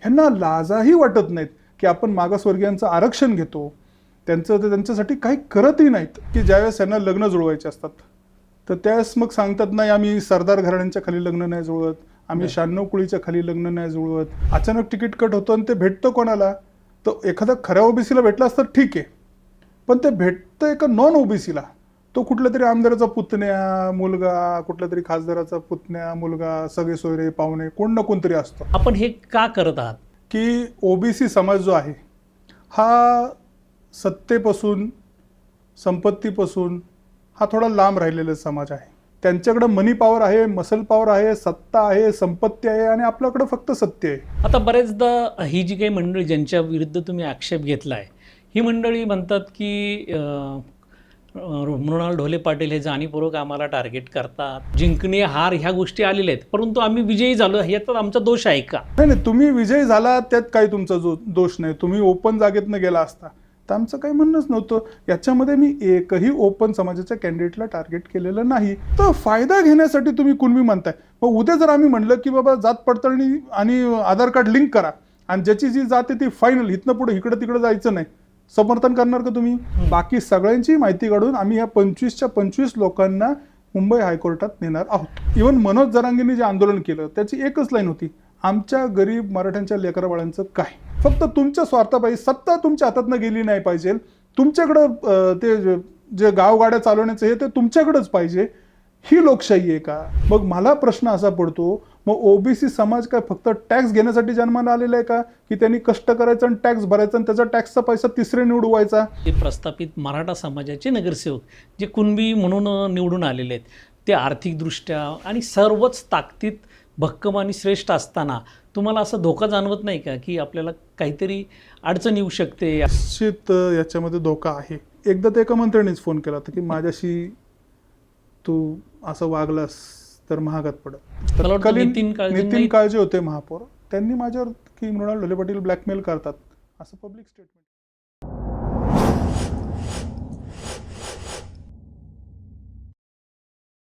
ह्यांना लाजाही वाटत नाहीत की आपण मागासवर्गीयांचं आरक्षण घेतो, त्यांचं ते त्यांच्यासाठी काही करतही नाहीत. की ज्यावेळेस यांना लग्न जुळवायचे असतात तर त्यावेळेस मग सांगतात नाही आम्ही सरदार घराण्यांच्या खाली लग्न नाही जुळवत, आम्ही 96 कुळीच्या खाली लग्न नाही जुळवत. अचानक तिकीट कट होतं आणि ते भेटतं कोणाला? तर एखादा खऱ्या ओबीसीला भेटला असतं ठीक आहे, पण ते भेटतं एका नॉन ओबीसीला. तो कुठल्या तरी आमदाराचा पुतण्या मुलगा, कुठल्या तरी खासदाराचा पुतण्या मुलगा, सगळे सोयरे पाहुणे कोण ना कोणतरी असतो. आपण हे का करत आहात? की ओबीसी समाज जो आहे हा सत्तेपासून, संपत्तीपासून हा थोडा लांब राहिलेला समाज आहे. त्यांच्याकडे मनी पॉवर आहे, मसल पॉवर आहे, सत्ता आहे, संपत्ती आहे आणि आपल्याकडे फक्त सत्य आहे. आता बरेचदा ही जी काही मंडळी ज्यांच्या विरुद्ध तुम्ही आक्षेप घेतलाय, ही मंडळी म्हणतात की मृणाल ढोले पाटील हे जाणीवपूर्वक आम्हाला टार्गेट करतात, जिंकणे हार ह्या गोष्टी आलेल्या आहेत, परंतु आम्ही विजयी झालो यात आमचा दोष आहे का? नाही, तुम्ही विजयी झाला त्यात काही तुमचा दोष नाही. तुम्ही ओपन जागेतनं गेला असता तर आमचं काही म्हणणंच नव्हतं. याच्यामध्ये मी एकही ओपन समाजाच्या कॅन्डिडेटला टार्गेट केलेलं नाही. तर फायदा घेण्यासाठी तुम्ही कुणबी म्हणताय. मग उद्या जर आम्ही म्हणलं की बाबा जात पडताळणी आणि आधार कार्ड लिंक करा आणि ज्याची जी जात आहे ती फायनल, इथनं पुढे इकडं तिकडं जायचं नाही, समर्थन करणार का तुम्ही? बाकी सगळ्यांची माहिती काढून आम्ही या 25च्या 25 लोकांना मुंबई हायकोर्टात नेणार आहोत. इव्हन मनोज जरांगेंनी जे आंदोलन केलं त्याची एकच लाईन होती, आमच्या गरीब मराठ्यांच्या लेकरबाळांचं काय? फक्त तुमच्या स्वार्थापायी सत्ता तुमच्या हातातनं गेली नाही पाहिजे. तुमच्याकडं ते जे गावगाड्या चालवण्याचं हे ते तुमच्याकडंच पाहिजे. ही लोकशाही आहे का? मग मला प्रश्न असा पडतो, मग ओबीसी समाज काय फक्त टॅक्स घेण्यासाठी जन्माला आलेला आहे का? की त्यांनी कष्ट करायचं आणि टॅक्स भरायचा आणि त्याचा टॅक्सचा पैसा तिसरे निवडवायचा? ते प्रस्थापित मराठा समाजाचे नगरसेवक जे कुणबी म्हणून निवडून आलेले आहेत, ते आर्थिकदृष्ट्या आणि सर्वच ताकदीत भक्कम आणि श्रेष्ठ असताना तुम्हाला असं धोका जाणवत नाही का की आपल्याला काहीतरी अडचण येऊ शकते? निश्चित याच्यामध्ये धोका आहे. एकदा ते एका मंत्र्यानेच फोन केला होता की माझ्याशी तू असं वागलास तर महागात पडत. नितीन काळजे होते महापौर, त्यांनी माझ्यावर की मृणाल ढोले पाटील ब्लॅकमेल करतात असं पब्लिक स्टेटमेंट